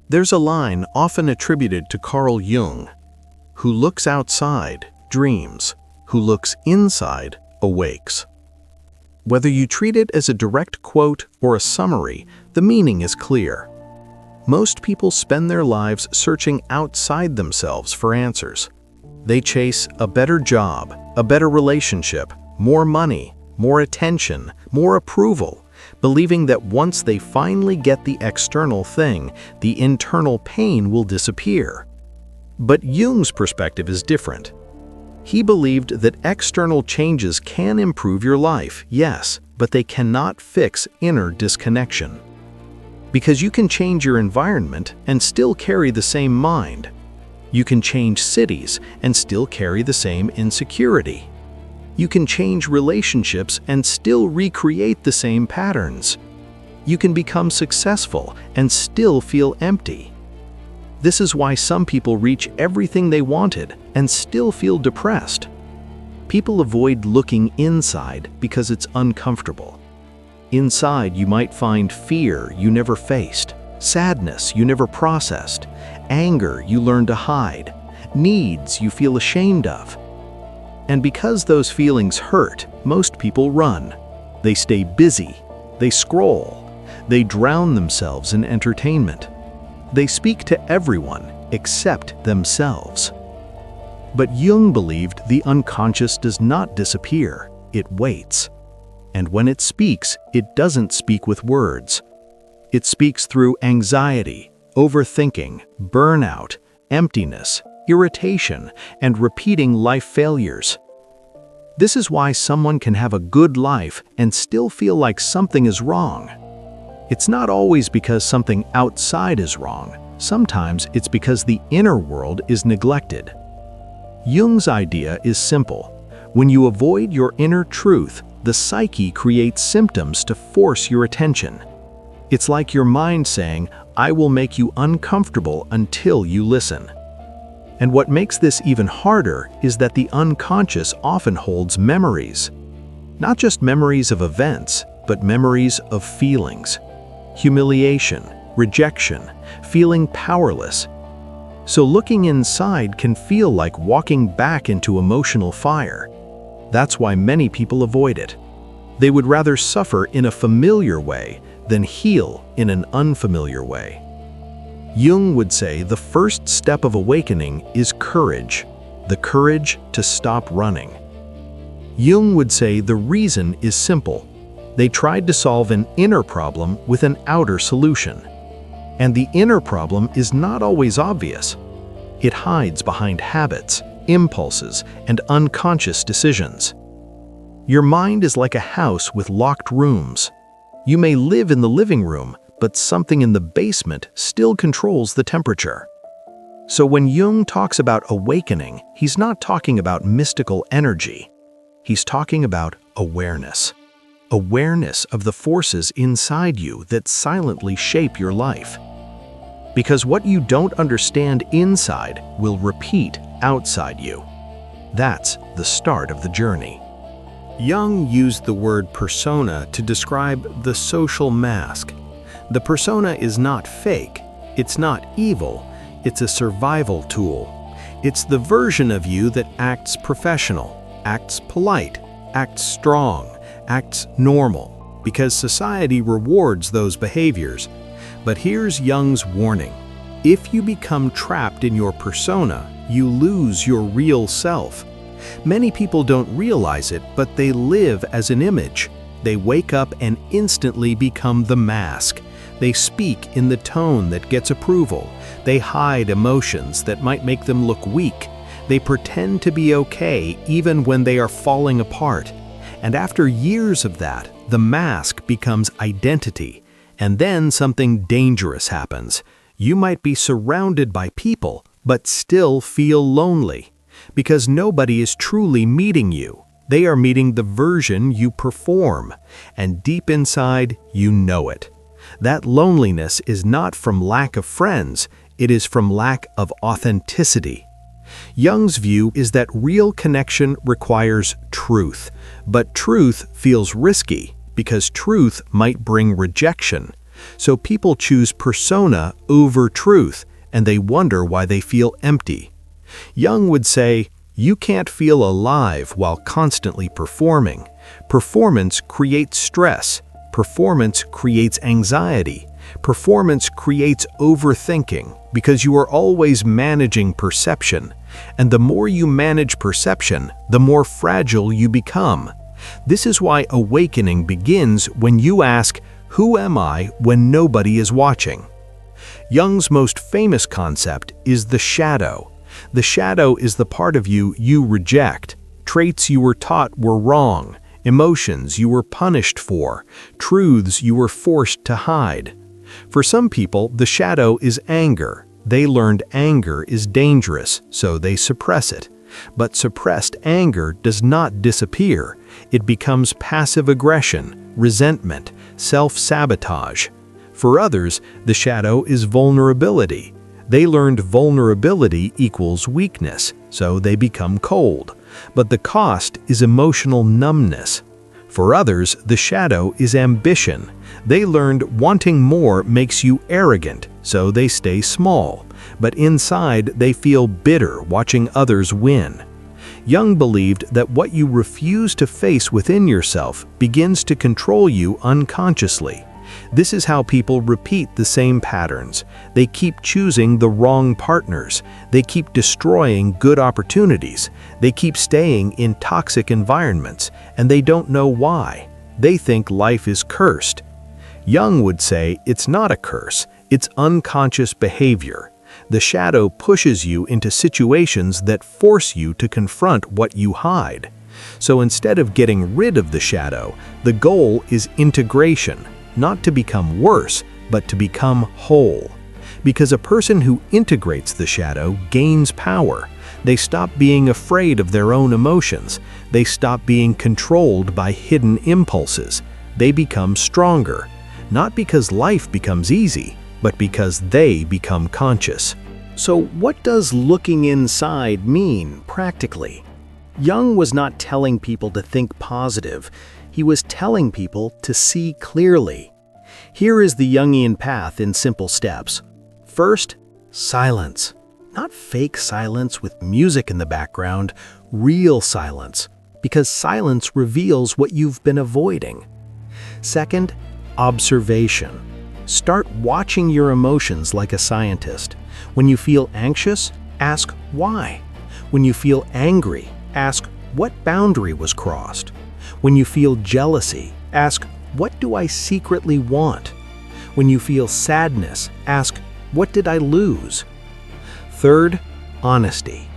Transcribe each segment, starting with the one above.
There's a line often attributed to Carl Jung: "Who looks outside dreams, who looks inside awakes." Whether you treat it as a direct quote or a summary, the meaning is clear. Most people spend their lives searching outside themselves for answers. They chase a better job, a better relationship, more money, more attention, more approval, believing that once they finally get the external thing, the internal pain will disappear. But Jung's perspective is different. He believed that external changes can improve your life, yes, but they cannot fix inner disconnection. Because you can change your environment and still carry the same mind. You can change cities and still carry the same insecurity. You can change relationships and still recreate the same patterns. You can become successful and still feel empty. This is why some people reach everything they wanted and still feel depressed. People avoid looking inside because it's uncomfortable. Inside, you might find fear you never faced, sadness you never processed, anger you learned to hide, needs you feel ashamed of. And because those feelings hurt, most people run. They stay busy, they scroll, they drown themselves in entertainment. They speak to everyone except themselves. But Jung believed the unconscious does not disappear, it waits. And when it speaks, it doesn't speak with words. It speaks through anxiety, overthinking, burnout, emptiness, irritation, and repeating life failures. This is why someone can have a good life and still feel like something is wrong. It's not always because something outside is wrong. Sometimes it's because the inner world is neglected. Jung's idea is simple. When you avoid your inner truth, the psyche creates symptoms to force your attention. It's like your mind saying, "I will make you uncomfortable until you listen." And what makes this even harder is that the unconscious often holds memories. Not just memories of events, but memories of feelings. Humiliation, rejection, feeling powerless. So looking inside can feel like walking back into emotional fire. That's why many people avoid it. They would rather suffer in a familiar way than heal in an unfamiliar way. Jung would say the first step of awakening is courage, the courage to stop running. Jung would say the reason is simple. They tried to solve an inner problem with an outer solution. And the inner problem is not always obvious. It hides behind habits, impulses, and unconscious decisions. Your mind is like a house with locked rooms. You may live in the living room, but something in the basement still controls the temperature. So when Jung talks about awakening, he's not talking about mystical energy. He's talking about awareness. Awareness of the forces inside you that silently shape your life. Because what you don't understand inside will repeat outside you. That's the start of the journey. Jung used the word persona to describe the social mask. The persona is not fake, it's not evil, it's a survival tool. It's the version of you that acts professional, acts polite, acts strong, acts normal, because society rewards those behaviors. But here's Jung's warning. If you become trapped in your persona, you lose your real self. Many people don't realize it, but they live as an image. They wake up and instantly become the mask. They speak in the tone that gets approval. They hide emotions that might make them look weak. They pretend to be okay even when they are falling apart. And after years of that, the mask becomes identity. And then something dangerous happens. You might be surrounded by people, but still feel lonely. Because nobody is truly meeting you. They are meeting the version you perform. And deep inside, you know it. That loneliness is not from lack of friends, it is from lack of authenticity. Jung's view is that real connection requires truth, but truth feels risky because truth might bring rejection. So people choose persona over truth, and they wonder why they feel empty. Jung would say, "You can't feel alive while constantly performing. Performance creates stress. Performance creates anxiety. Performance creates overthinking because you are always managing perception. And the more you manage perception, the more fragile you become. This is why awakening begins when you ask, 'Who am I?' when nobody is watching." Jung's most famous concept is the shadow. The shadow is the part of you you reject, traits you were taught were wrong, emotions you were punished for, truths you were forced to hide. For some people, the shadow is anger. They learned anger is dangerous, so they suppress it. But suppressed anger does not disappear. It becomes passive aggression, resentment, self-sabotage. For others, the shadow is vulnerability. They learned vulnerability equals weakness, so they become cold. But the cost is emotional numbness. For others, the shadow is ambition. They learned wanting more makes you arrogant, so they stay small. But inside, they feel bitter watching others win. Jung believed that what you refuse to face within yourself begins to control you unconsciously. This is how people repeat the same patterns. They keep choosing the wrong partners. They keep destroying good opportunities. They keep staying in toxic environments, and they don't know why. They think life is cursed. Jung would say it's not a curse, it's unconscious behavior. The shadow pushes you into situations that force you to confront what you hide. So instead of getting rid of the shadow, the goal is integration. Not to become worse, but to become whole. Because a person who integrates the shadow gains power. They stop being afraid of their own emotions. They stop being controlled by hidden impulses. They become stronger. Not because life becomes easy, but because they become conscious. So what does looking inside mean practically? Jung was not telling people to think positive. He was telling people to see clearly. Here is the Jungian path in simple steps. First, silence. Not fake silence with music in the background, real silence, because silence reveals what you've been avoiding. Second, observation. Start watching your emotions like a scientist. When you feel anxious, ask why. When you feel angry, ask what boundary was crossed. When you feel jealousy, ask, what do I secretly want? When you feel sadness, ask, what did I lose? Third, honesty.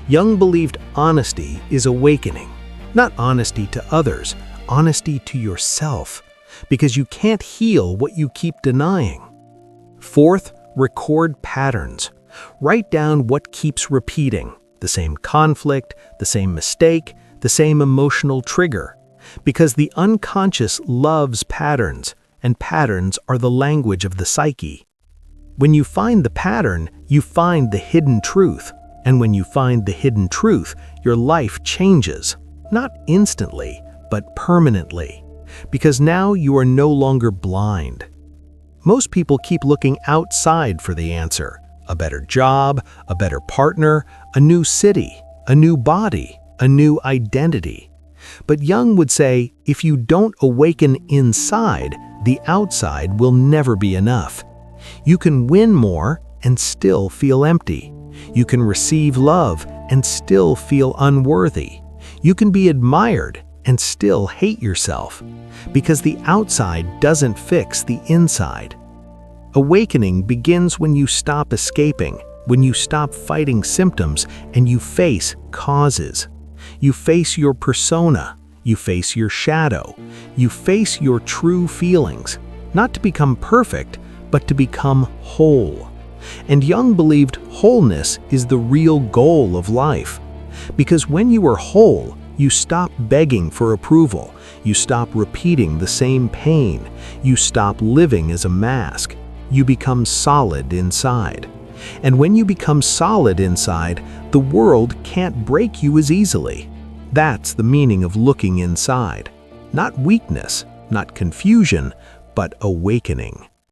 Jung believed honesty is awakening. Not honesty to others, honesty to yourself, because you can't heal what you keep denying. Fourth, record patterns. Write down what keeps repeating, the same conflict, the same mistake, the same emotional trigger. Because the unconscious loves patterns, and patterns are the language of the psyche. When you find the pattern, you find the hidden truth. And when you find the hidden truth, your life changes. Not instantly, but permanently. Because now you are no longer blind. Most people keep looking outside for the answer. A better job, a better partner, a new city, a new body, a new identity. But Jung would say, if you don't awaken inside, the outside will never be enough. You can win more and still feel empty. You can receive love and still feel unworthy. You can be admired and still hate yourself. Because the outside doesn't fix the inside. Awakening begins when you stop escaping, when you stop fighting symptoms and you face causes. You face your persona, you face your shadow, you face your true feelings, not to become perfect, but to become whole. And Jung believed wholeness is the real goal of life. Because when you are whole, you stop begging for approval, you stop repeating the same pain, you stop living as a mask, you become solid inside. And when you become solid inside, the world can't break you as easily. That's the meaning of looking inside. Not weakness, not confusion, but awakening.